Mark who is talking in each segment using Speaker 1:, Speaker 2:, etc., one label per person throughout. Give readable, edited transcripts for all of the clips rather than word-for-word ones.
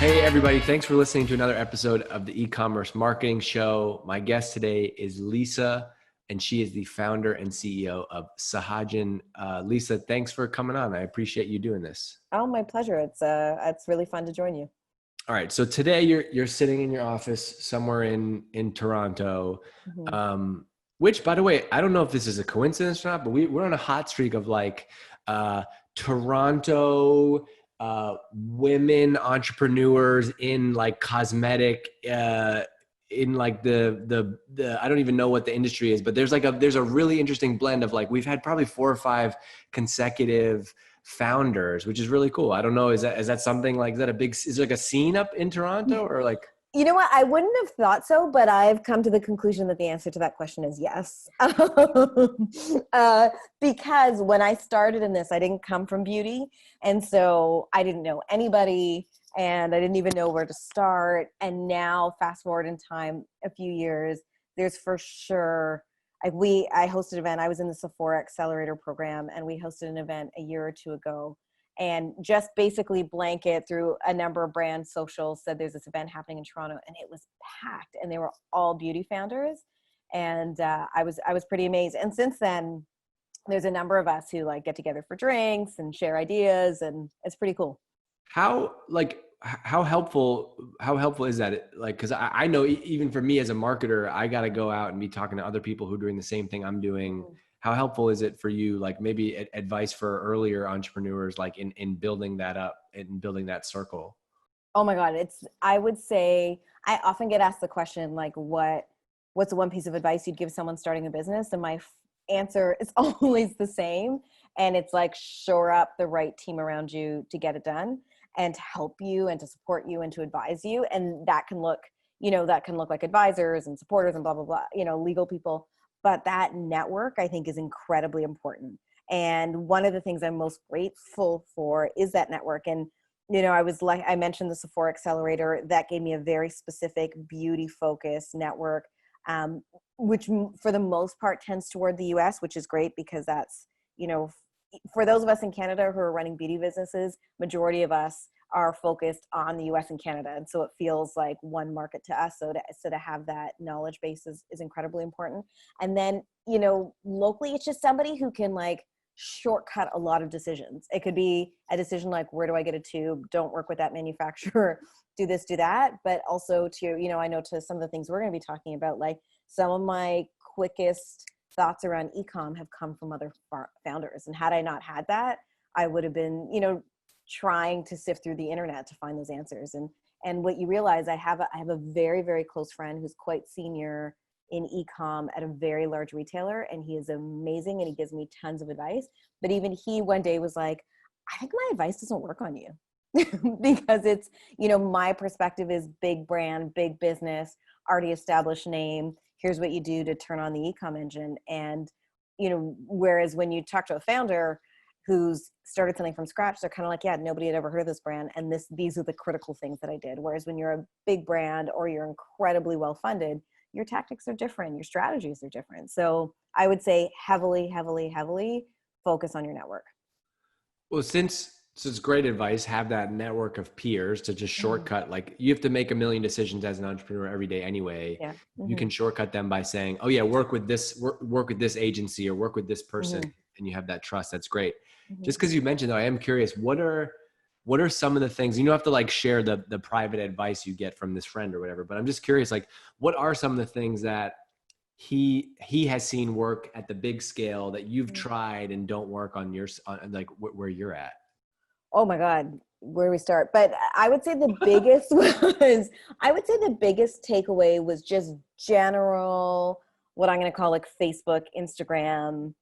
Speaker 1: Hey, everybody. Thanks for listening to another episode of the e-commerce marketing show. My guest today is Lisa, and she is the founder and CEO of Sahajan. Lisa, thanks for coming on. I appreciate you doing this.
Speaker 2: Oh, my pleasure. It's really fun to join you.
Speaker 1: All right. So today you're sitting in your office somewhere in Toronto, which, by the way, I don't know if this is a coincidence or not, but we're on a hot streak of Toronto women entrepreneurs in like cosmetic, in like the I don't even know what the industry is, but there's a really interesting blend of like, we've had probably 4 or 5 consecutive founders, which is really cool. I don't know. Is that something like, is there like a scene up in Toronto or like?
Speaker 2: You know what? I wouldn't have thought so, but I've come to the conclusion that the answer to that question is yes. Because when I started in this, I didn't come from beauty. And so I didn't know anybody and I didn't even know where to start. And now fast forward in time, a few years, there's for sure, I hosted an event. I was in the Sephora Accelerator program and we hosted an event a year or 2 ago. And just basically blanket through a number of brand socials said there's this event happening in Toronto, and it was packed, and they were all beauty founders, and I was pretty amazed. And since then, there's a number of us who like get together for drinks and share ideas, and it's pretty cool.
Speaker 1: How helpful is that? Like, because I know even for me as a marketer, I got to go out and be talking to other people who are doing the same thing I'm doing. How helpful is it for you? Like maybe advice for earlier entrepreneurs, like in building that up and building that circle?
Speaker 2: Oh my God. I would say, I often get asked the question, like, what's the one piece of advice you'd give someone starting a business? And my answer is always the same. And it's like, shore up the right team around you to get it done and to help you and to support you and to advise you. And that can look like advisors and supporters and blah, blah, blah, legal people. But that network, I think, is incredibly important. And one of the things I'm most grateful for is that network. And, I mentioned the Sephora Accelerator. That gave me a very specific beauty-focused network, which for the most part tends toward the US, which is great because that's, for those of us in Canada who are running beauty businesses, majority of us are focused on the US and Canada. And so it feels like one market to us. So to have that knowledge base is incredibly important. And then, locally, it's just somebody who can like shortcut a lot of decisions. It could be a decision like, where do I get a tube? Don't work with that manufacturer, do this, do that. But also to, I know to some of the things we're going to be talking about, like some of my quickest thoughts around e-com have come from other founders. And had I not had that, I would have been, trying to sift through the internet to find those answers. And what you realize, I have a very, very close friend who's quite senior in e-com at a very large retailer, and he is amazing and he gives me tons of advice. But even he one day was like, I think my advice doesn't work on you because it's, my perspective is big brand, big business, already established name. Here's what you do to turn on the e-com engine. And, whereas when you talk to a founder who's started something from scratch, they're kind of like, yeah, nobody had ever heard of this brand. And these are the critical things that I did. Whereas when you're a big brand or you're incredibly well-funded, your tactics are different, your strategies are different. So I would say heavily, heavily, heavily focus on your network.
Speaker 1: Well, since it's great advice, have that network of peers to just shortcut. Like you have to make a million decisions as an entrepreneur every day anyway.
Speaker 2: Yeah.
Speaker 1: You can shortcut them by saying, oh yeah, work with this agency or work with this person. And you have that trust. That's great. Just because you mentioned though, I am curious, what are some of the things, you don't have to like share the private advice you get from this friend or whatever, but I'm just curious, like what are some of the things that he has seen work at the big scale that you've tried and don't work on like where you're at?
Speaker 2: Oh my God, where do we start? But I would say the biggest takeaway was just general, what I'm going to call like Facebook, Instagram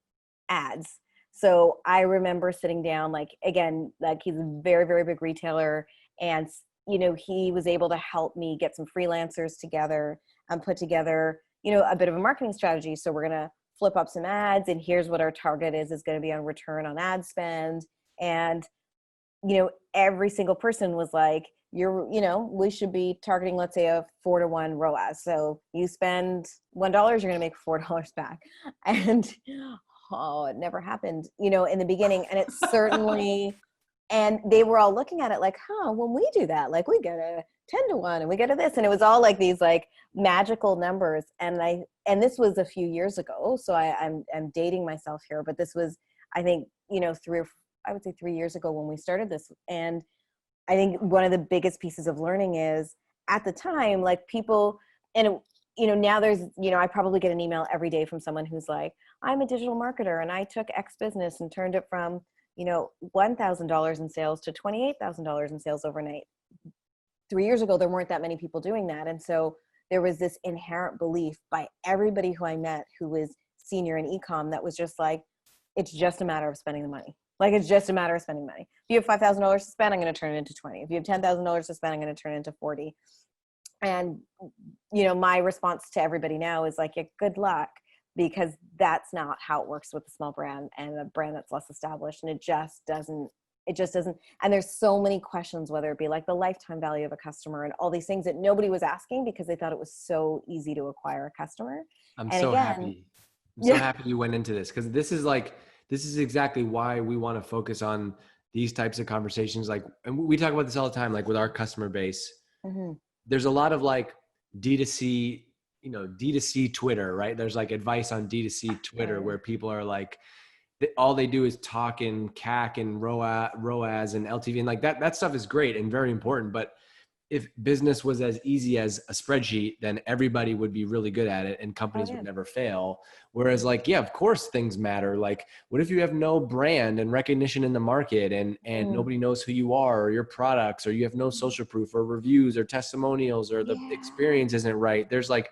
Speaker 2: ads. So I remember sitting down, like, again, like he's a very, very big retailer. And, he was able to help me get some freelancers together and put together, a bit of a marketing strategy. So we're going to flip up some ads, and here's what our target is going to be on return on ad spend. And, every single person was like, we should be targeting, let's say, a 4-to-1 ROAS. So you spend $1, you're going to make $4 back. And it never happened, in the beginning. And it certainly And they were all looking at it like, huh, when we do that, like we get a 10 to 1 and we get a this. And it was all like these like magical numbers. And this was a few years ago. So I'm dating myself here, but this was, I think, you know, 3 years ago when we started this. And I think one of the biggest pieces of learning is at the time, like people, and you know, now there's, you know, I probably get an email every day from someone who's like, I'm a digital marketer and I took X business and turned it from, you know, $1,000 in sales to $28,000 in sales overnight. 3 years ago, there weren't that many people doing that. And so there was this inherent belief by everybody who I met who was senior in e-com that was just like, it's just a matter of spending the money. Like, it's just a matter of spending money. If you have $5,000 to spend, I'm going to turn it into 20. If you have $10,000 to spend, I'm going to turn it into 40. And, you know, my response to everybody now is like, yeah, good luck, because that's not how it works with a small brand and a brand that's less established. And it just doesn't. And there's so many questions, whether it be like the lifetime value of a customer and all these things that nobody was asking because they thought it was so easy to acquire a customer.
Speaker 1: I'm so happy you went into this, because this is exactly why we want to focus on these types of conversations. Like, and we talk about this all the time, like with our customer base. Mm-hmm. There's a lot of like D2C, you know, D2C Twitter, right? There's like advice on D2C Twitter where people are like, all they do is talk in CAC and ROAS and LTV, and like that stuff is great and very important. But if business was as easy as a spreadsheet, then everybody would be really good at it and companies would never fail. Whereas like, yeah, of course things matter. Like, what if you have no brand and recognition in the market and nobody knows who you are or your products, or you have no social proof or reviews or testimonials, or the experience isn't right? There's like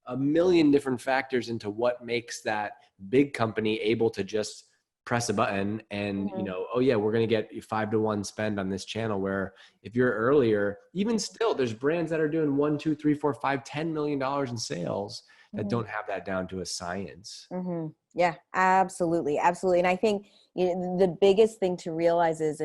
Speaker 1: a million different factors into what makes that big company able to just press a button and, you know, oh yeah, we're going to get 5 to 1 spend on this channel. Where if you're earlier, even still, there's brands that are doing $1, $2, $3, $4, $5, $10 million in sales that don't have that down to a science.
Speaker 2: Mm-hmm. Yeah, absolutely. Absolutely. And I think, you know, the biggest thing to realize is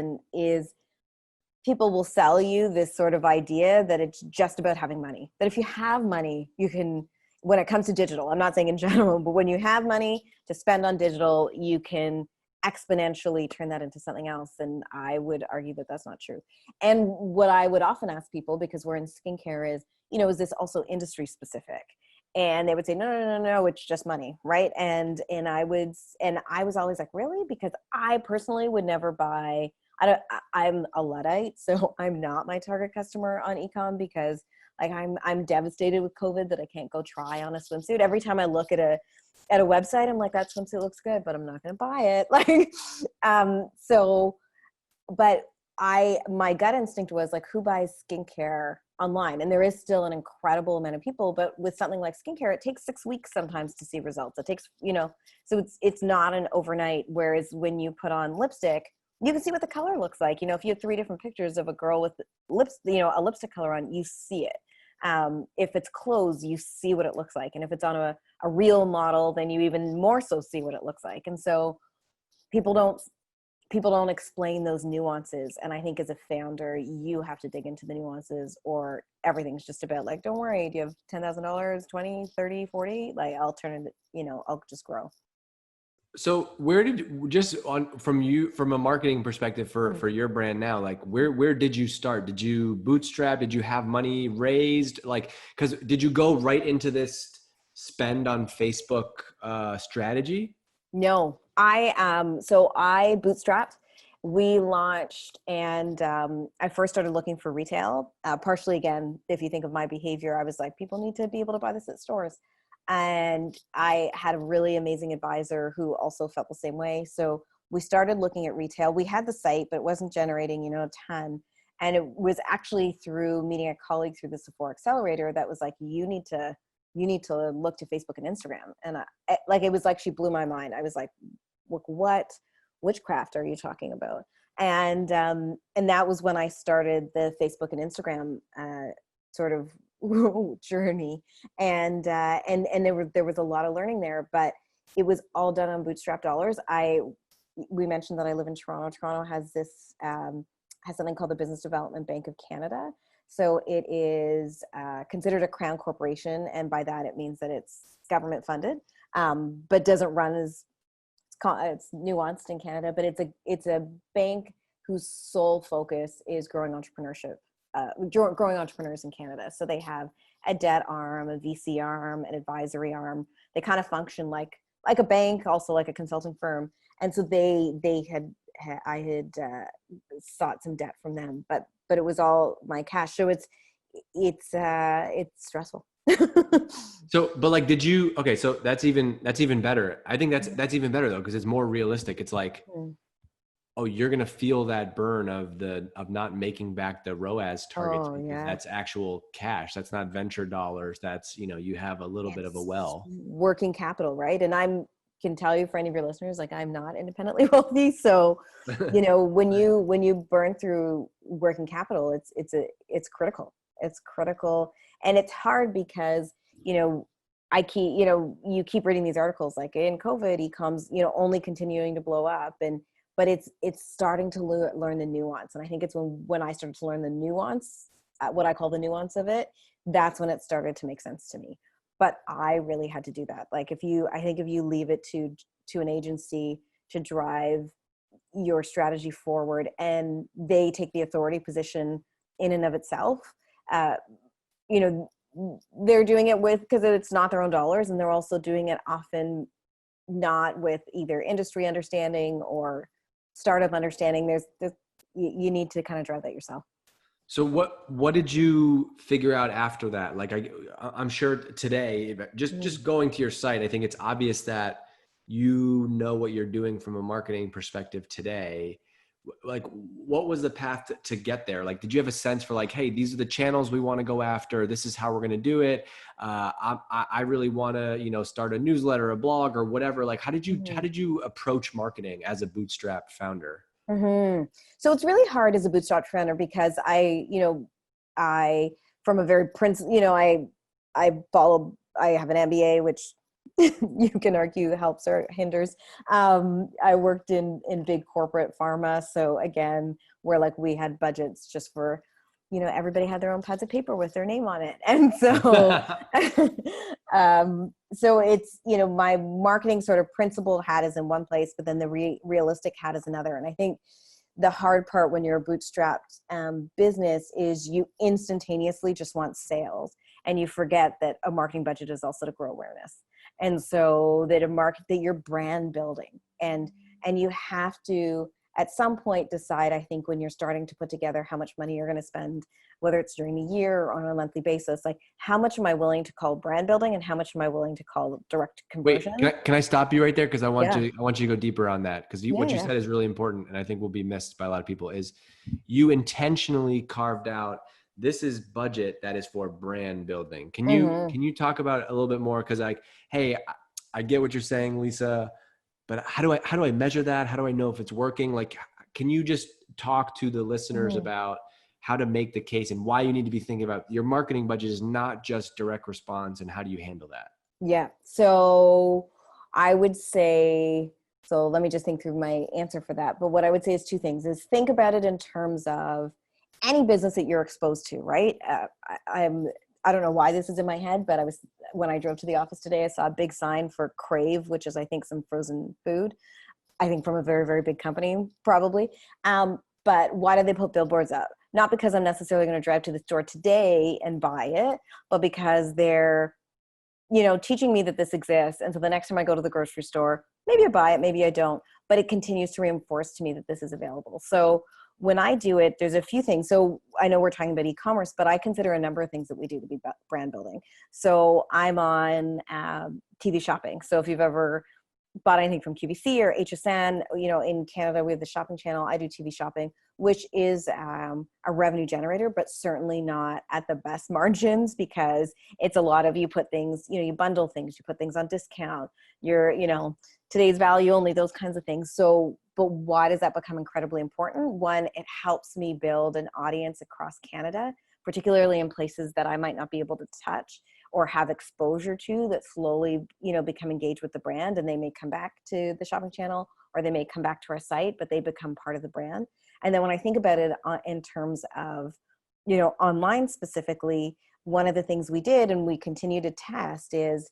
Speaker 2: people will sell you this sort of idea that it's just about having money, that if you have money, you can, when it comes to digital, I'm not saying in general, but when you have money to spend on digital, you can exponentially turn that into something else. And I would argue that that's not true. And what I would often ask people, because we're in skincare, is, you know, is this also industry specific? And they would say, no, it's just money. Right. And I was always like, really? Because I personally would never buy, I'm a Luddite, so I'm not my target customer on e-com, because like I'm devastated with COVID that I can't go try on a swimsuit. Every time I look at a website, I'm like, that swimsuit looks good, but I'm not going to buy it. Like, but my gut instinct was like, who buys skincare online? And there is still an incredible amount of people, but with something like skincare, it takes 6 weeks sometimes to see results. It takes, you know, so it's not an overnight. Whereas when you put on lipstick, you can see what the color looks like. You know, if you have 3 different pictures of a girl with lips, you know, a lipstick color on, you see it. If it's clothes, you see what it looks like. And if it's on a real model, then you even more so see what it looks like. And so people don't explain those nuances. And I think as a founder, you have to dig into the nuances, or everything's just about like, don't worry, do you have $10,000, 20, 30, 40? Like, I'll turn it, you know, I'll just grow.
Speaker 1: So where did, just on from a marketing perspective for your brand now, like where did you start? Did you bootstrap? Did you have money raised? Like, cause did you go right into this spend on Facebook strategy?
Speaker 2: No, I bootstrapped. We launched, and I first started looking for retail. Partially, again, if you think of my behavior, I was like, people need to be able to buy this at stores. And I had a really amazing advisor who also felt the same way. So we started looking at retail. We had the site, but it wasn't generating, you know, a ton. And it was actually through meeting a colleague through the Sephora Accelerator that was like, you need to look to Facebook and Instagram. And it was like, she blew my mind. I was like, what witchcraft are you talking about? And that was when I started the Facebook and Instagram sort of journey. And there was a lot of learning there, but it was all done on bootstrap dollars. We mentioned that I live in Toronto. Toronto has this, has something called the Business Development Bank of Canada. So it is considered a crown corporation. And by that, it means that it's government funded, but doesn't run as, it's nuanced in Canada, but it's a bank whose sole focus is growing growing entrepreneurs in Canada. So they have a debt arm, a VC arm, an advisory arm. They kind of function like a bank, also like a consulting firm. And so I had sought some debt from them, but it was all my cash. So it's stressful.
Speaker 1: So, but like, okay, so that's even better. I think that's even better though, because it's more realistic. It's like, oh, you're going to feel that burn of not making back the ROAS targets, because that's actual cash. That's not venture dollars. That's, you have a little bit of a well.
Speaker 2: Working capital, right? And can tell you, for any of your listeners, like, I'm not independently wealthy. So, when you burn through working capital, it's critical. It's critical. And it's hard because, you keep reading these articles, like in COVID, e-com's, only continuing to blow up. But it's starting to learn the nuance. And I think it's when I started to learn the nuance, what I call the nuance of it, that's when it started to make sense to me. But I really had to do that. Like, I think if you leave it to an agency to drive your strategy forward, and they take the authority position in and of itself, they're doing it because it's not their own dollars, and they're also doing it often not with either industry understanding or startup understanding. You need to kind of drive that yourself.
Speaker 1: So what did you figure out after that? Like, I'm sure today, just going to your site, I think it's obvious that you know what you're doing from a marketing perspective today. Like, what was the path to get there? Like, did you have a sense for like, hey, these are the channels we want to go after. This is how we're going to do it. I really want to, start a newsletter, a blog, or whatever. Like, how did you approach marketing as a Bootstrap founder?
Speaker 2: Mm-hmm. So it's really hard as a Bootstrap founder, because I from a very I have an MBA, which you can argue helps or hinders. I worked in big corporate pharma. So again, where like we had budgets just for, everybody had their own pads of paper with their name on it. And so, so it's, my marketing sort of principle hat is in one place, but then the realistic hat is another. And I think the hard part when you're a bootstrapped business is you instantaneously just want sales, and you forget that a marketing budget is also to grow awareness. And so that you're brand building, and you have to at some point decide, I think, when you're starting to put together how much money you're going to spend, whether it's during the year or on a monthly basis, like, how much am I willing to call brand building and how much am I willing to call direct conversion?
Speaker 1: Wait, can I stop you right there? Cause I want you to go deeper on that. Cause what you said is really important. And I think will be missed by a lot of people, is you intentionally carved out, this is budget that is for brand building. Can you talk about it a little bit more? Cause hey, I get what you're saying, Lisa, but how do I measure that? How do I know if it's working? Like, can you just talk to the listeners about how to make the case and why you need to be thinking about your marketing budget is not just direct response, and how do you handle that?
Speaker 2: Yeah. So I would say, so let me just think through my answer for that. But what I would say is two things: is think about it in terms of any business that you're exposed to, right? I don't know why this is in my head, but when I drove to the office today, I saw a big sign for Crave, which is, I think, some frozen food. I think from a very, very big company, probably. But why do they put billboards up? Not because I'm necessarily going to drive to the store today and buy it, but because they're, teaching me that this exists. And so the next time I go to the grocery store, maybe I buy it, maybe I don't, but it continues to reinforce to me that this is available. So when I do it, there's a few things. So I know we're talking about e-commerce, but I consider a number of things that we do to be brand building. So I'm on TV shopping. So if you've ever bought anything from QVC or HSN, in Canada, we have the shopping channel. I do TV shopping, which is a revenue generator, but certainly not at the best margins, because it's a lot of, you put things, you bundle things, you put things on discount, today's value only, those kinds of things. So, but why does that become incredibly important? One, it helps me build an audience across Canada, particularly in places that I might not be able to touch or have exposure to, that slowly, become engaged with the brand, and they may come back to the shopping channel, or they may come back to our site, but they become part of the brand. And then when I think about it in terms of, online specifically, one of the things we did and we continue to test is,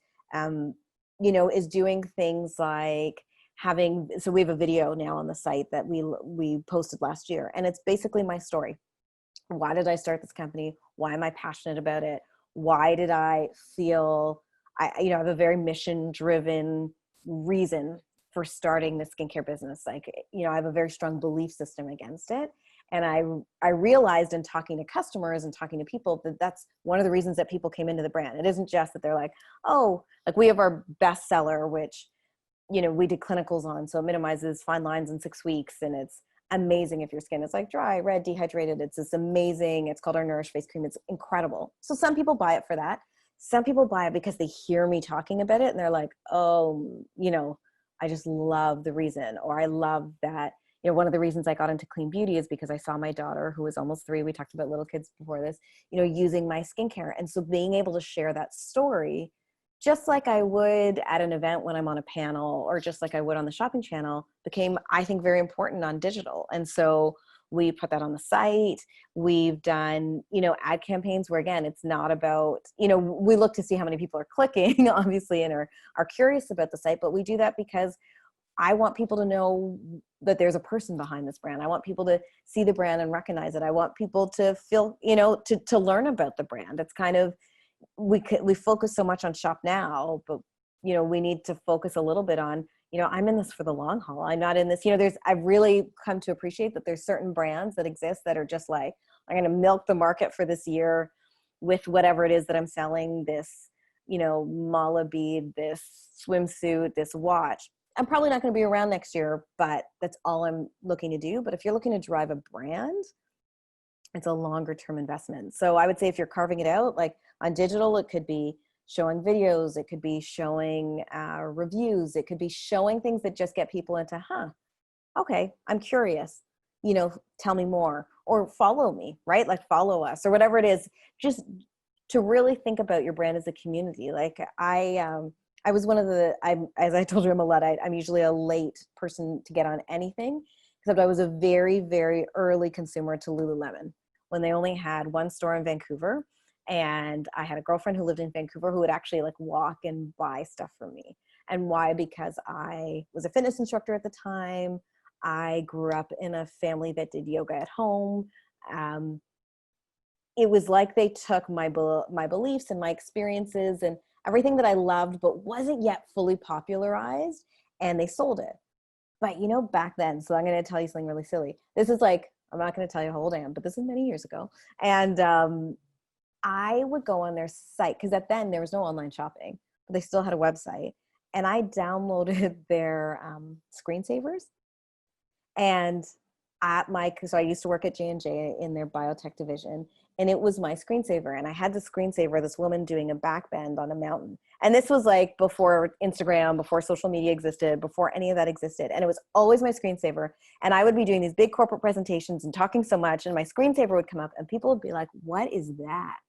Speaker 2: is doing things like so we have a video now on the site that we posted last year, and it's basically my story. Why did I start this company? Why am I passionate about it? Why did I feel I have a very mission driven reason for starting the skincare business. Like, I have a very strong belief system against it. And I realized in talking to customers and talking to people that that's one of the reasons that people came into the brand. It isn't just that they're like, oh, like we have our bestseller, which, we did clinicals on. So it minimizes fine lines in 6 weeks. And it's amazing if your skin is like dry, red, dehydrated. It's this amazing. It's called our Nourish Face Cream. It's incredible. So some people buy it for that. Some people buy it because they hear me talking about it and they're like, oh, I just love the reason, or I love that, one of the reasons I got into clean beauty is because I saw my daughter, who was almost 3. We talked about little kids before this, using my skincare. And so being able to share that story, just like I would at an event when I'm on a panel, or just like I would on the shopping channel, became, I think, very important on digital. And so we put that on the site. We've done, ad campaigns where, again, it's not about, we look to see how many people are clicking, obviously, and are curious about the site. But we do that because I want people to know that there's a person behind this brand. I want people to see the brand and recognize it. I want people to feel, to learn about the brand. It's kind of, we focus so much on shop now, but, we need to focus a little bit on, I'm in this for the long haul. I'm not in this, I've really come to appreciate that there's certain brands that exist that are just like, I'm going to milk the market for this year with whatever it is that I'm selling, this, mala bead, this swimsuit, this watch. I'm probably not going to be around next year, but that's all I'm looking to do. But if you're looking to drive a brand, it's a longer term investment. So I would say if you're carving it out, like on digital, it could be showing videos, it could be showing reviews, it could be showing things that just get people into, okay, I'm curious, tell me more, or follow me, right? Like follow us, or whatever it is, just to really think about your brand as a community. Like I was one of as I told you, I'm a Luddite. I'm usually a late person to get on anything, except I was a very, very early consumer to Lululemon when they only had one store in Vancouver. And I had a girlfriend who lived in Vancouver who would actually like walk and buy stuff from me. And why? Because I was a fitness instructor at the time. I grew up in a family that did yoga at home. It was like they took my beliefs and my experiences and everything that I loved, but wasn't yet fully popularized, and they sold it. But back then, so I'm going to tell you something really silly. This is like, I'm not going to tell you how old I am, but this is many years ago. And I would go on their site, because at then there was no online shopping, but they still had a website. And I downloaded their screensavers. And so I used to work at J&J in their biotech division, and it was my screensaver. And I had the screensaver, this woman doing a back bend on a mountain. And this was like before Instagram, before social media existed, before any of that existed. And it was always my screensaver. And I would be doing these big corporate presentations and talking so much, and my screensaver would come up and people would be like, what is that?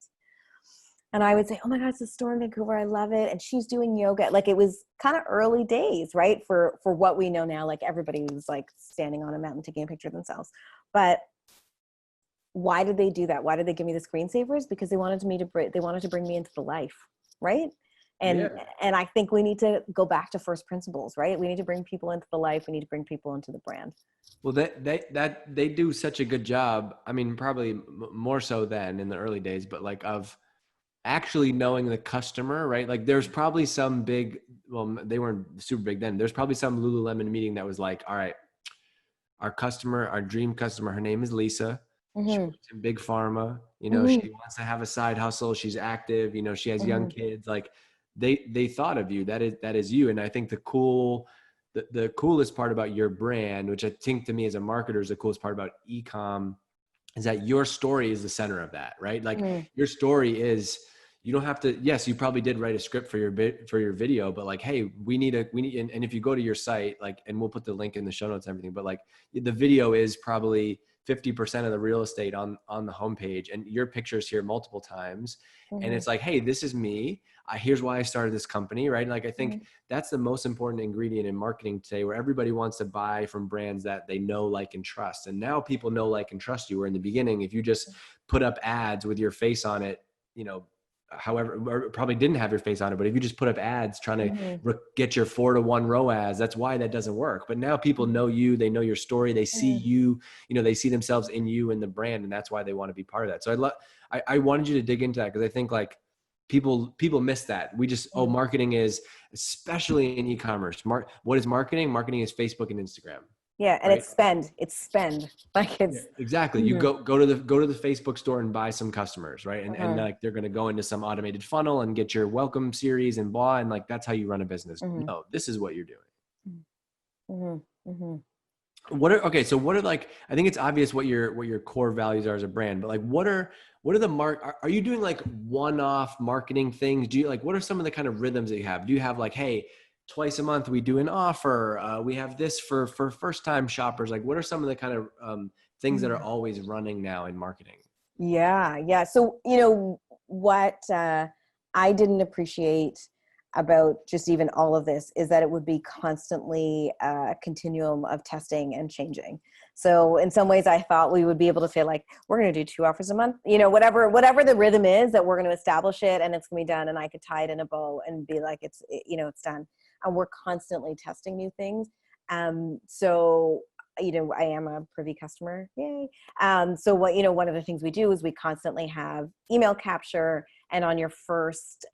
Speaker 2: And I would say, oh my God, it's a store in Vancouver. I love it. And she's doing yoga. Like, it was kind of early days, right? For what we know now, like everybody was like standing on a mountain taking a picture of themselves. But why did they do that? Why did they give me the screensavers? Because they wanted to bring me into the life, right? And I think we need to go back to first principles, right? We need to bring people into the life. We need to bring people into the brand.
Speaker 1: Well, they do such a good job. I mean, probably more so than in the early days, but like of actually knowing the customer, right? Like there's probably some big, well, they weren't super big then. There's probably some Lululemon meeting that was like, all right, our customer, our dream customer, her name is Lisa. Mm-hmm. She works in big pharma, mm-hmm. She wants to have a side hustle. She's active, she has mm-hmm. young kids. Like they thought of you. That is you. And I think the coolest part about your brand, which I think to me as a marketer is the coolest part about e-com, is that your story is the center of that, right? Like your story is, you don't have to, yes, you probably did write a script for your video, but like, hey, we need, and if you go to your site, like, and we'll put the link in the show notes and everything, but like the video is probably 50% of the real estate on the homepage, and your picture's here multiple times. Mm-hmm. And it's like, hey, this is me. Here's why I started this company, right? Like, I think that's the most important ingredient in marketing today, where everybody wants to buy from brands that they know, like, and trust. And now people know, like, and trust you. Where in the beginning, if you just put up ads with your face on it, however, or probably didn't have your face on it, but if you just put up ads trying to get your 4-to-1 ROAS, that's why that doesn't work. But now people know you, they know your story, they see you, they see themselves in you and the brand, and that's why they want to be part of that. So I wanted you to dig into that, because I think like people miss that. We just, marketing is, especially in e-commerce, what is marketing? Marketing is Facebook and Instagram.
Speaker 2: Yeah. And
Speaker 1: right?
Speaker 2: it's spend. Like it's
Speaker 1: exactly. You go to the Facebook store and buy some customers, right? And like they're going to go into some automated funnel and get your welcome series and blah. And like, that's how you run a business. No, this is what you're doing. So what are like, I think it's obvious what your core values are as a brand, but like, what are are you doing like one-off marketing things? Do you like, what are some of the kind of rhythms that you have? Do you have like, hey, twice a month we do an offer, we have this for first time shoppers? Like, what are some of the kind of things that are always running now in marketing?
Speaker 2: Yeah. So, what I didn't appreciate about just even all of this is that it would be constantly a continuum of testing and changing. So in some ways I thought we would be able to say like, we're going to do 2 offers a month, whatever the rhythm is, that we're going to establish it and it's going to be done. And I could tie it in a bow and be like, it's done. And we're constantly testing new things. So I am a privy customer. Yay. So one of the things we do is we constantly have email capture, and on your first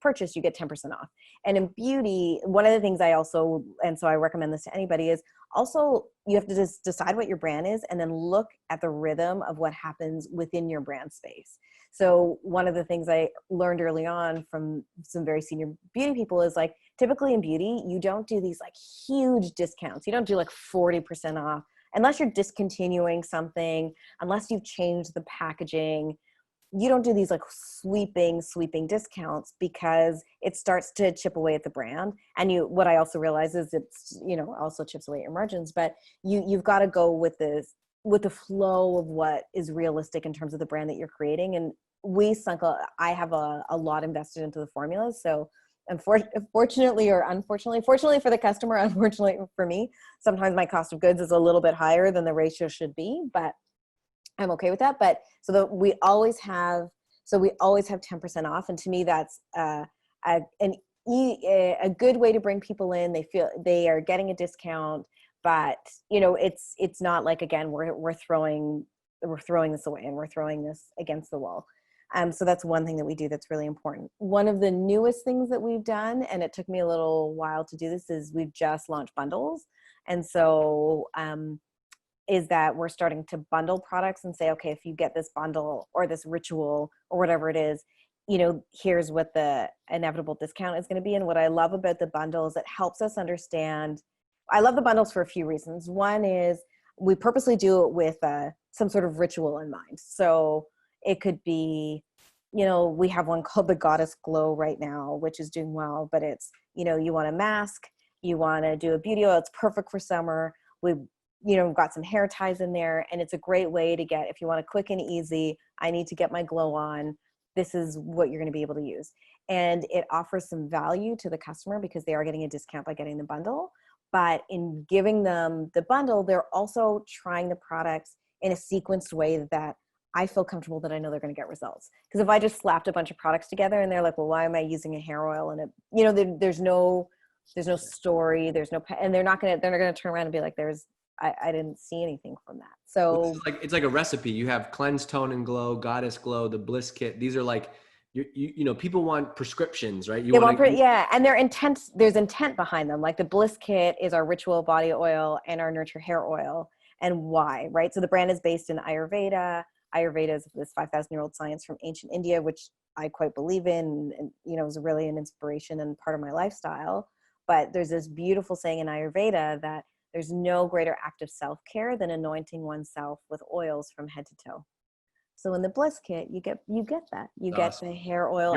Speaker 2: purchase, you get 10% off. And in beauty, one of the things and so I recommend this to anybody, is also you have to just decide what your brand is and then look at the rhythm of what happens within your brand space. So one of the things I learned early on from some very senior beauty people is like, typically in beauty, you don't do these like huge discounts. You don't do like 40% off unless you're discontinuing something, unless you've changed the packaging. You don't do these like sweeping discounts, because it starts to chip away at the brand. And what I also realize is it's, also chips away at your margins, but you've got to go with the flow of what is realistic in terms of the brand that you're creating. And I have a lot invested into the formulas. So unfortunately or unfortunately, fortunately for the customer, unfortunately for me, sometimes my cost of goods is a little bit higher than the ratio should be, but I'm okay with that. But we always have 10% off. And to me, that's a good way to bring people in. They feel they are getting a discount, but it's not like, again, we're throwing this away and we're throwing this against the wall. So that's one thing that we do that's really important. One of the newest things that we've done, and it took me a little while to do this, is we've just launched bundles. And so, is that we're starting to bundle products and say, okay, if you get this bundle or this ritual or whatever it is, here's what the inevitable discount is going to be. And what I love about the bundles, it helps us understand. I love the bundles for a few reasons. One is we purposely do it with some sort of ritual in mind. So it could be, we have one called the Goddess Glow right now, which is doing well, but it's, you want a mask, you want to do a beauty oil. It's perfect for summer. We've got some hair ties in there, and it's a great way to get, if you want a quick and easy, I need to get my glow on, this is what you're going to be able to use. And it offers some value to the customer because they are getting a discount by getting the bundle. But in giving them the bundle, they're also trying the products in a sequenced way that I feel comfortable that I know they're going to get results. Because if I just slapped a bunch of products together and they're like, well, why am I using a hair oil? And there's no story, and they're not going to turn around and be like, I didn't see anything from that. So
Speaker 1: it's like a recipe. You have Cleanse, Tone, and Glow, Goddess Glow, the Bliss Kit. These are like, people want prescriptions, right?
Speaker 2: And there's intent behind them. Like the Bliss Kit is our ritual body oil and our Nurture hair oil. And why, right? So the brand is based in Ayurveda. Ayurveda is this 5,000-year-old science from ancient India, which I quite believe in, and was really an inspiration and part of my lifestyle. But there's this beautiful saying in Ayurveda that there's no greater act of self-care than anointing oneself with oils from head to toe. So in the Bliss Kit, you get that. You get the hair oil.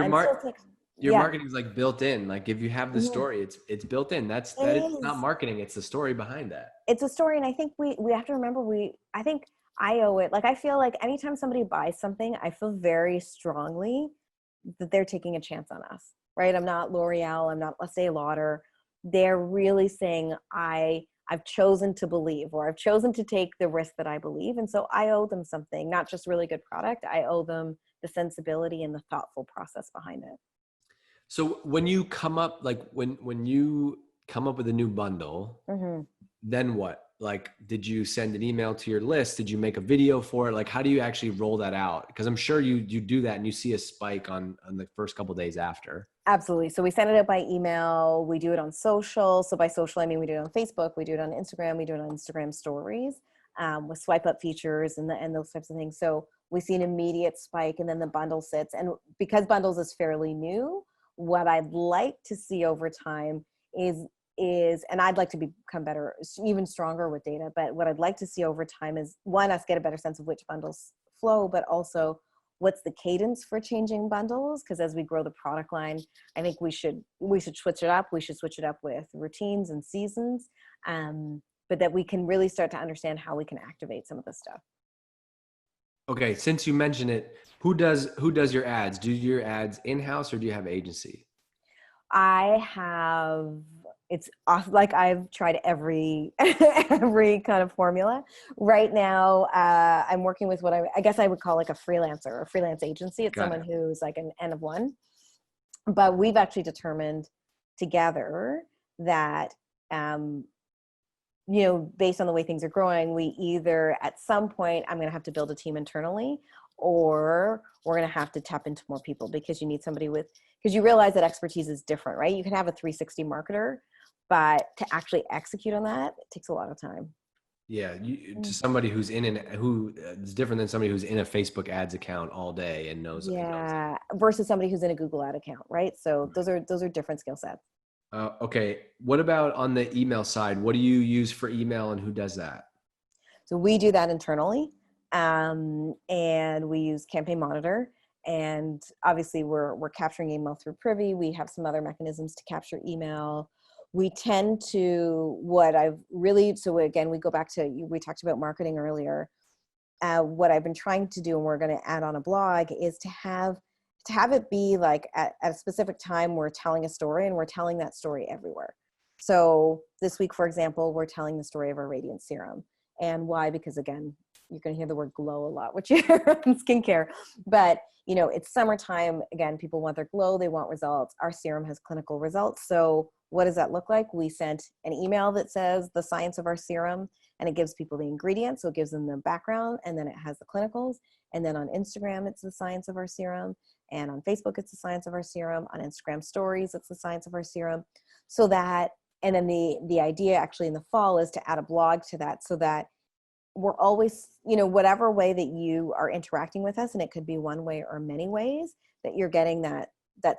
Speaker 1: Your marketing is like built in. Like if you have the story, it's built in. It's not marketing. It's the story behind that.
Speaker 2: It's a story. And I think we have to remember, I think I owe it. Like, I feel like anytime somebody buys something, I feel very strongly that they're taking a chance on us, right? I'm not L'Oreal. I'm not Estee Lauder. They're really saying, I've chosen to believe, or I've chosen to take the risk that I believe. And so I owe them something, not just really good product. I owe them the sensibility and the thoughtful process behind it.
Speaker 1: So when you come up, like when you come up with a new bundle, then what? Like, did you send an email to your list? Did you make a video for it? Like, how do you actually roll that out? Because I'm sure you do that and you see a spike on the first couple of days after.
Speaker 2: Absolutely. So we send it out by email. We do it on social. So by social, I mean, we do it on Facebook. We do it on Instagram. We do it on Instagram stories with swipe up features and those types of things. So we see an immediate spike, and then the bundle sits. And because bundles is fairly new, what I'd like to see over time is, and I'd like to become better, even stronger with data, but what I'd like to see over time is, one, us get a better sense of which bundles flow, but also what's the cadence for changing bundles? Because as we grow the product line, I think we should switch it up. We should switch it up with routines and seasons, but that we can really start to understand how we can activate some of this stuff.
Speaker 1: Okay, since you mentioned it, who does your ads? Do your ads in-house, or do you have agency?
Speaker 2: It's like I've tried every kind of formula. Right now, I'm working with what I guess I would call like a freelancer or a freelance agency. It's someone who's like an N of one. But we've actually determined together that, based on the way things are growing, we either at some point I'm going to have to build a team internally, or we're going to have to tap into more people, because you need somebody because you realize that expertise is different, right? You can have a 360 marketer, but to actually execute on that, it takes a lot of time.
Speaker 1: Yeah, to somebody who's who is different than somebody who's in a Facebook ads account all day and knows.
Speaker 2: Yeah, versus somebody who's in a Google ad account, right? So those are different skill sets.
Speaker 1: Okay, what about on the email side? What do you use for email, and who does that?
Speaker 2: So we do that internally, and we use Campaign Monitor. And obviously we're capturing email through Privy. We have some other mechanisms to capture email. We tend to, so again, we go back to, we talked about marketing earlier. What I've been trying to do, and we're going to add on a blog, is to have it be like at a specific time, we're telling a story, and we're telling that story everywhere. So this week, for example, we're telling the story of our Radiant Serum. And why? Because again, you're going to hear the word glow a lot, which you hear in skincare, but it's summertime. Again, people want their glow. They want results. Our serum has clinical results. So what does that look like? We sent an email that says the science of our serum, and it gives people the ingredients. So it gives them the background, and then it has the clinicals. And then on Instagram, it's the science of our serum. And on Facebook, it's the science of our serum. On Instagram stories, it's the science of our serum. So that, and then the idea actually in the fall is to add a blog to that, so that we're always, whatever way that you are interacting with us, and it could be one way or many ways, that you're getting that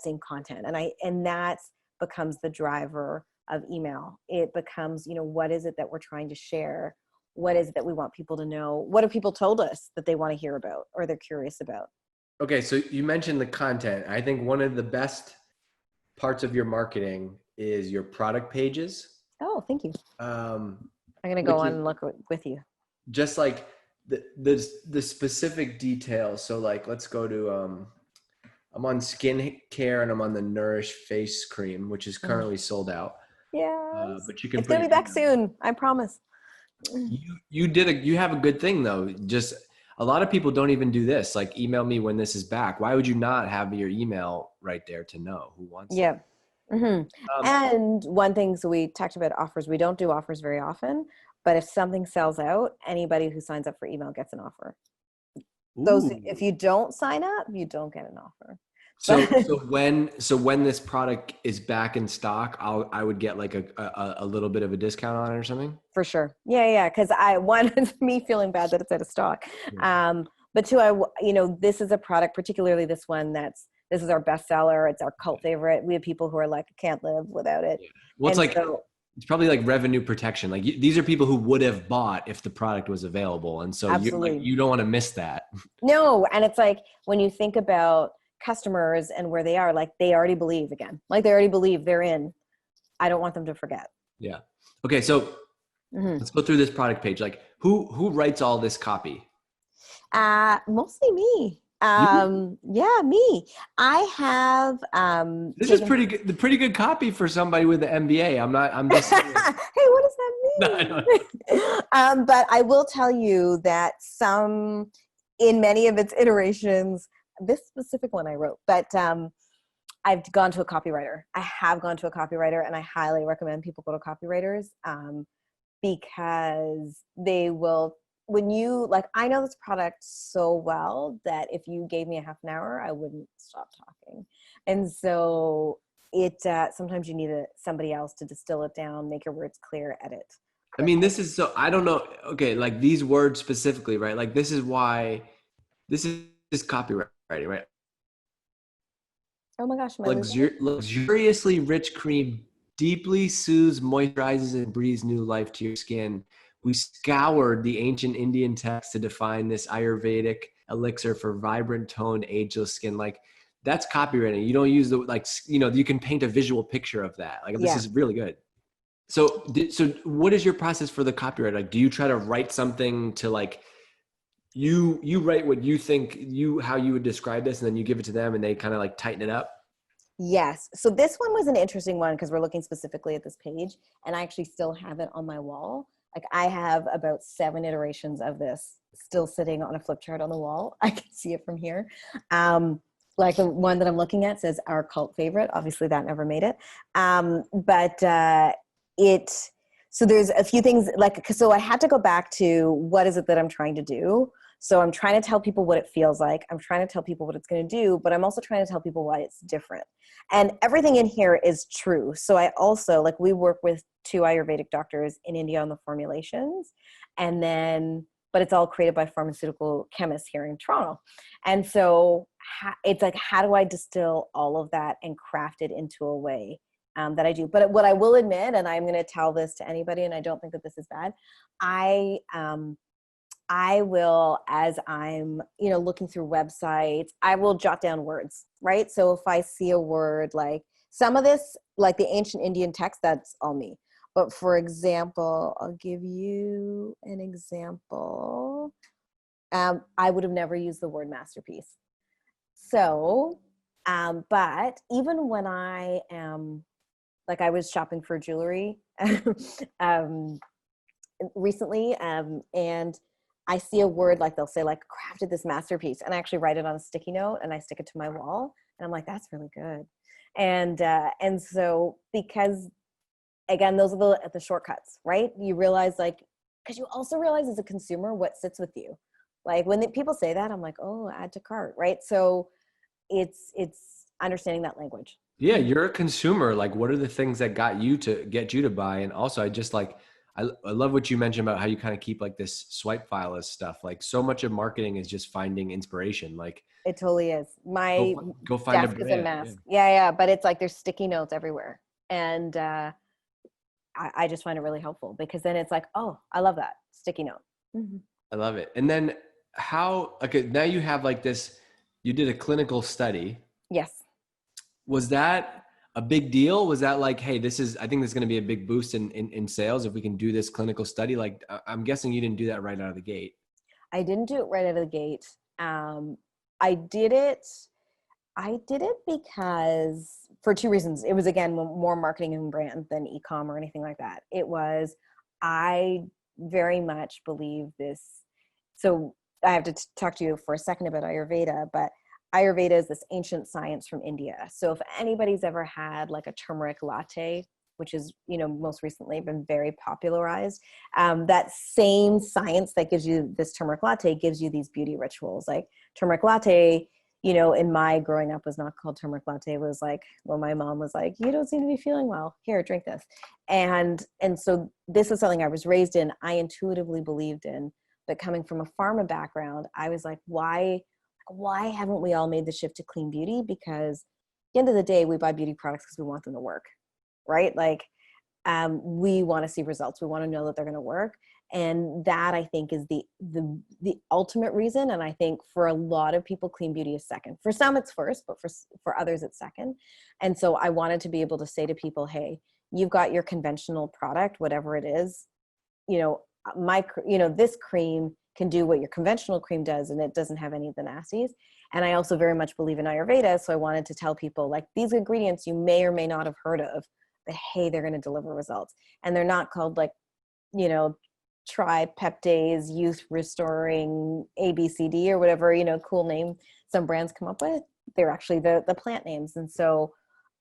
Speaker 2: same content. And that becomes the driver of email. It becomes, what is it that we're trying to share? What is it that we want people to know? What have people told us that they want to hear about or they're curious about? Okay,
Speaker 1: so you mentioned the content. I think one of the best parts of your marketing is your product pages.
Speaker 2: Oh, thank you. I'm going to go on and look with you.
Speaker 1: Just like the specific details. So like, let's go to, I'm on skincare, and I'm on the Nourish face cream, which is currently sold out.
Speaker 2: Yeah.
Speaker 1: But you can
Speaker 2: it's going to be back soon. I promise.
Speaker 1: You have a good thing though. Just a lot of people don't even do this. Like, email me when this is back. Why would you not have your email right there to know who wants it?
Speaker 2: Yeah. Mm-hmm. And one thing, so we talked about offers. We don't do offers very often, but if something sells out, anybody who signs up for email gets an offer. If you don't sign up, you don't get an offer.
Speaker 1: So when this product is back in stock, I would get like a little bit of a discount on it or something?
Speaker 2: For sure. Yeah. Because one is me feeling bad that it's out of stock. Yeah. But two, this is a product, particularly this one, this is our bestseller. It's our cult favorite. We have people who are like, I can't live without it. Yeah.
Speaker 1: Well, it's probably like revenue protection. Like, these are people who would have bought if the product was available. And so you don't want to miss that.
Speaker 2: No. And it's like, when you think about customers and where they are, like, they already believe again, like they already believe they're in. I don't want them to forget.
Speaker 1: Yeah. Okay. So let's go through this product page. Like, who writes all this copy?
Speaker 2: Mostly me. Yeah, me. I have,
Speaker 1: this is pretty good copy for somebody with an MBA. I'm just saying.
Speaker 2: Hey, what does that mean? No, I don't. But I will tell you that in many of its iterations, this specific one I wrote, but I've gone to a copywriter. I have gone to a copywriter, and I highly recommend people go to copywriters because they will, when you, like, I know this product so well that if you gave me a half an hour, I wouldn't stop talking. And so it, sometimes you need somebody else to distill it down, make your words clear, edit.
Speaker 1: I mean, this is so, I don't know. Okay. Like these words specifically, right? Like this is why this is copywriting, right?
Speaker 2: Oh my gosh.
Speaker 1: Luxuriously rich cream deeply soothes, moisturizes, and breathes new life to your skin. We scoured the ancient Indian texts to define this Ayurvedic elixir for vibrant toned, ageless skin. Like that's copywriting. You don't use the, like, you know, you can paint a visual picture of that. Like this is really good. So what is your process for the copyright? Like, do you try to write something to like, you write what you think how you would describe this, and then you give it to them and they kind of like tighten it up?
Speaker 2: Yes. So this one was an interesting one because we're looking specifically at this page, and I actually still have it on my wall. Like I have about 7 iterations of this still sitting on a flip chart on the wall. I can see it from here. Like the one that I'm looking at says our cult favorite. Obviously that never made it. So there's a few things like, so I had to go back to what is it that I'm trying to do? So I'm trying to tell people what it feels like. I'm trying to tell people what it's going to do, but I'm also trying to tell people why it's different. And everything in here is true. So I also, like, we work with 2 Ayurvedic doctors in India on the formulations, and then, but it's all created by pharmaceutical chemists here in Toronto. And so it's like, how do I distill all of that and craft it into a way that I do? But what I will admit, and I'm going to tell this to anybody, and I don't think that this is bad, I will, as I'm, you know, looking through websites, I will jot down words, right? So if I see a word, like some of this, like the ancient Indian text, that's all me. But for example, I'll give you an example. I would have never used the word masterpiece. So, but even when I am, like I was shopping for jewelry recently, and I see a word, like they'll say like crafted this masterpiece, and I actually write it on a sticky note and I stick it to my wall, and I'm like, that's really good. And so, because again, those are the shortcuts, right? You realize, like, because you also realize as a consumer what sits with you. Like when people say that, I'm like, oh, add to cart, right? So it's understanding that language.
Speaker 1: Yeah, you're a consumer. Like, what are the things that get you to buy? And also, I just like, I love what you mentioned about how you kind of keep like this swipe file as stuff. Like, so much of marketing is just finding inspiration. Like,
Speaker 2: it totally is. My
Speaker 1: go find a
Speaker 2: desk
Speaker 1: brand.
Speaker 2: is a mess. Yeah. But it's like there's sticky notes everywhere, and I just find it really helpful because then it's like, oh, I love that sticky note. Mm-hmm.
Speaker 1: I love it. And then okay, now you have like this, you did a clinical study.
Speaker 2: Yes.
Speaker 1: Was that a big deal? Was that like, hey, I think this is going to be a big boost in sales if we can do this clinical study? Like, I'm guessing you didn't do that right out of the gate.
Speaker 2: I didn't do it right out of the gate. I did it because for 2 reasons. It was, again, more marketing and brand than e-com or anything like that. It was, I very much believe this. So I have to talk to you for a second about Ayurveda, but Ayurveda is this ancient science from India. So if anybody's ever had like a turmeric latte, which is, you know, most recently been very popularized, that same science that gives you this turmeric latte gives you these beauty rituals. Like turmeric latte, you know, in my growing up was not called turmeric latte. It was like, well, my mom was like, you don't seem to be feeling well. Here, drink this. And so this is something I was raised in, I intuitively believed in, but coming from a pharma background, I was like, why haven't we all made the shift to clean beauty? Because at the end of the day, we buy beauty products because we want them to work, right? Like, we want to see results. We want to know that they're going to work. And that, I think, is the ultimate reason. And I think for a lot of people, clean beauty is second. For some, it's first, but for others, it's second. And so I wanted to be able to say to people, hey, you've got your conventional product, whatever it is, you know, this cream can do what your conventional cream does, and it doesn't have any of the nasties. And I also very much believe in Ayurveda. So I wanted to tell people, like, these ingredients you may or may not have heard of, but hey, they're going to deliver results. And they're not called, like, you know, tripeptase, youth restoring ABCD or whatever, you know, cool name some brands come up with. They're actually the plant names. And so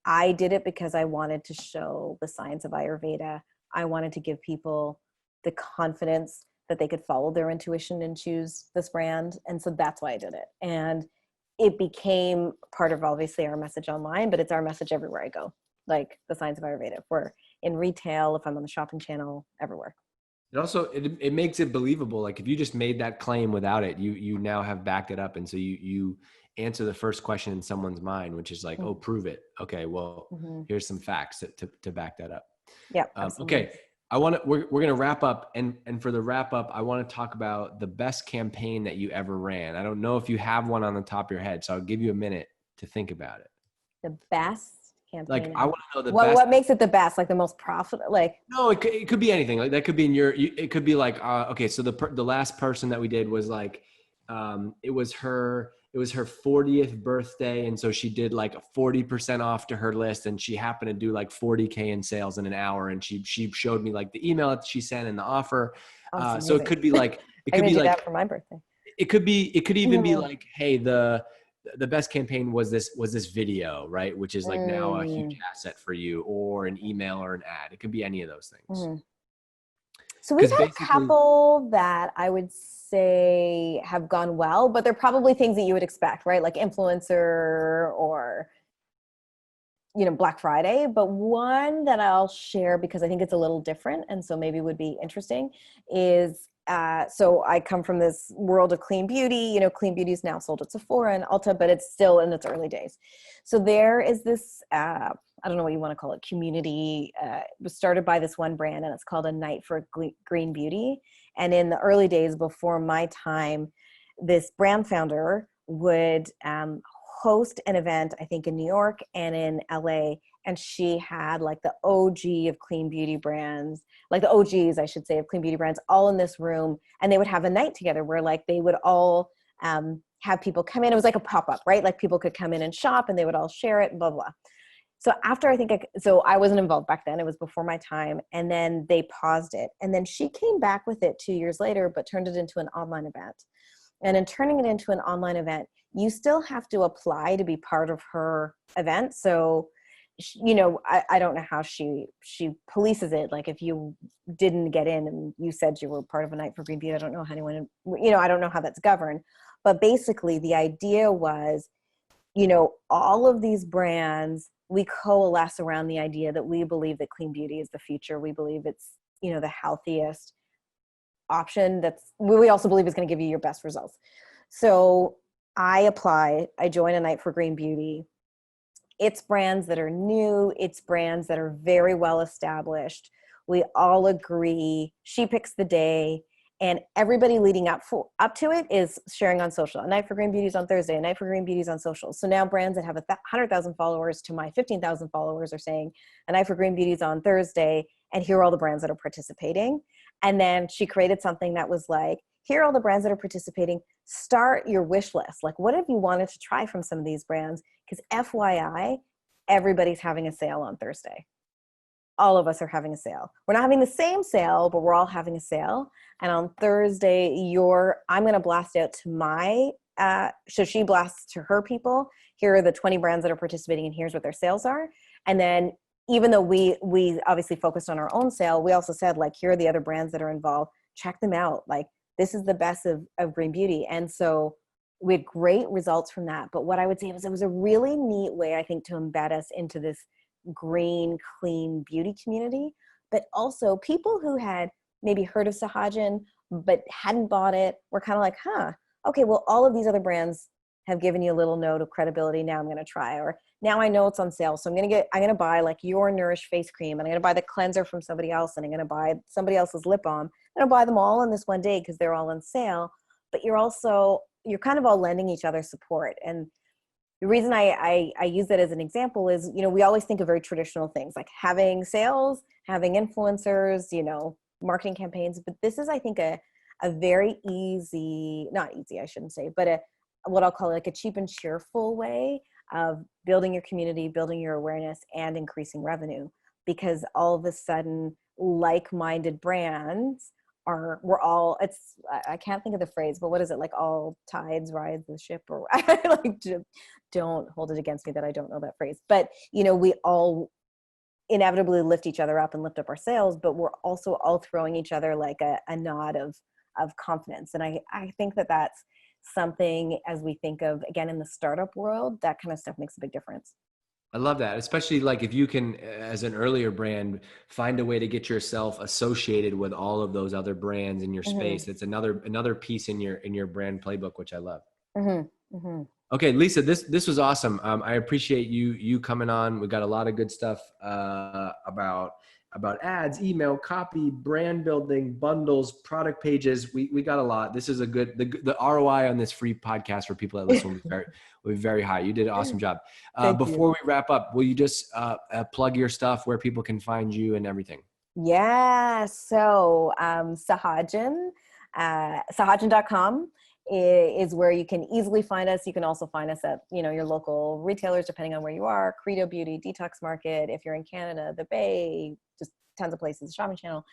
Speaker 2: I did it because I wanted to show the science of Ayurveda. I wanted to give people the confidence that they could follow their intuition and choose this brand. And so that's why I did it. And it became part of obviously our message online, but it's our message everywhere I go, like the science of Ayurveda. If we're in retail, if I'm on the shopping channel, everywhere.
Speaker 1: It also, it makes it believable. Like if you just made that claim without it, you now have backed it up. And so you answer the first question in someone's mind, which is like, oh, prove it. Okay, well, here's some facts to back that up.
Speaker 2: Yeah.
Speaker 1: Okay. We're going to wrap up. And for the wrap up, I want to talk about the best campaign that you ever ran. I don't know if you have one on the top of your head, so I'll give you a minute to think about it.
Speaker 2: The best campaign.
Speaker 1: Like I want to know the best.
Speaker 2: What makes it the best? Like the most profitable? Like
Speaker 1: no, it could be anything. Like that could be it could be like okay, so the last person that we did was like it was her 40th birthday, and so she did like 40% off to her list, and she happened to do like 40K in sales in an hour, and she showed me like the email that she sent and the offer. So it could be like it could be like
Speaker 2: that for my birthday.
Speaker 1: It could even be like, hey, the best campaign was this video, right? Which is like now a huge asset for you, or an email or an ad. It could be any of those things.
Speaker 2: So we've had a couple that I would say have gone well, but they're probably things that you would expect, right? Like influencer or, Black Friday. But one that I'll share because I think it's a little different and so maybe would be interesting is so I come from this world of clean beauty. Clean beauty is now sold at Sephora and Ulta, but it's still in its early days. So there is this, I don't know what you want to call it, community. It was started by this one brand, and it's called A Night for Green Beauty. And in the early days before my time, this brand founder would host an event, I think in New York and in LA. And she had like the OG of clean beauty brands, like the OGs, I should say, of clean beauty brands, all in this room. And they would have a night together where like they would all have people come in. It was like a pop-up, right? Like people could come in and shop and they would all share it, blah, blah. So after so I wasn't involved back then. It was before my time. And then they paused it. And then she came back with it 2 years later, but turned it into an online event. And in turning it into an online event, you still have to apply to be part of her event. So I don't know how she polices it. Like if you didn't get in and you said you were part of A Night for Green Beauty, I don't know how anyone, I don't know how that's governed. But basically the idea was, all of these brands, we coalesce around the idea that we believe that clean beauty is the future. We believe it's, the healthiest option. We also believe it's going to give you your best results. So I joined A Night for Green Beauty. It's brands that are new. It's brands that are very well established. We all agree. She picks the day, and everybody leading up to it is sharing on social. A Night for Green Beauty is on Thursday. A Night for Green Beauty is on social. So now brands that have 100,000 followers to my 15,000 followers are saying A Night for Green Beauty is on Thursday, and here are all the brands that are participating. And then she created something that was like, here are all the brands that are participating. Start your wish list. Like, what have you wanted to try from some of these brands? Because FYI, everybody's having a sale on Thursday. All of us are having a sale. We're not having the same sale, but we're all having a sale. And on Thursday, I'm going to blast out to so she blasts to her people. Here are the 20 brands that are participating, and here's what their sales are. And then even though we obviously focused on our own sale, we also said, like, here are the other brands that are involved. Check them out. Like, this is the best of green beauty. And so we had great results from that. But what I would say was it was a really neat way, I think, to embed us into this green, clean beauty community. But also people who had maybe heard of Sahajan but hadn't bought it were kind of like, okay, well, all of these other brands have given you a little note of credibility. Now I'm going to try, or now I know it's on sale. So I'm going to buy like your Nourish face cream, and I'm going to buy the cleanser from somebody else, and I'm going to buy somebody else's lip balm. I'm going to buy them all in this one day because they're all on sale. But you're kind of all lending each other support. And the reason I use that as an example is, we always think of very traditional things like having sales, having influencers, marketing campaigns. But this is, I think, a very not easy, I shouldn't say, but what I'll call like a cheap and cheerful way of building your community, building your awareness, and increasing revenue. Because all of a sudden, like-minded brands we're all, I can't think of the phrase, but what is it, like all tides rise the ship, or I like to, don't hold it against me that I don't know that phrase, but we all inevitably lift each other up and lift up our sails, but we're also all throwing each other like a nod of confidence. And I think that that's something, as we think of, again, in the startup world, that kind of stuff makes a big difference.
Speaker 1: I love that, especially like if you can, as an earlier brand, find a way to get yourself associated with all of those other brands in your space. It's another piece in your brand playbook, which I love. Okay, Lisa, this was awesome. I appreciate you coming on. We got a lot of good stuff about ads, email, copy, brand building, bundles, product pages. We got a lot. This is a good, the ROI on this free podcast for people that listen will be very high. You did an awesome job. Before we wrap up, will you just plug your stuff, where people can find you and everything?
Speaker 2: Yeah. So Sahajan, Sahajan.com is where you can easily find us. You can also find us at, your local retailers, depending on where you are, Credo Beauty, Detox Market. If you're in Canada, the Bay, just tons of places, Shopping Channel.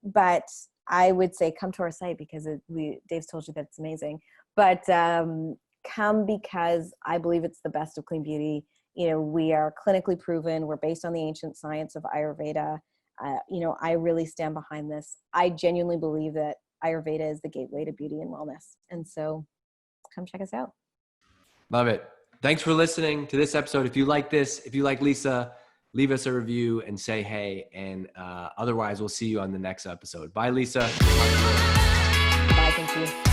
Speaker 2: But I would say come to our site, because Dave's told you that it's amazing, but come because I believe it's the best of clean beauty. We are clinically proven. We're based on the ancient science of Ayurveda. I really stand behind this. I genuinely believe that Ayurveda is the gateway to beauty and wellness. And so come check us out.
Speaker 1: Love it. Thanks for listening to this episode. If you like this, if you like Lisa, leave us a review and say hey. And otherwise, we'll see you on the next episode. Bye, Lisa.
Speaker 2: Bye, thank you.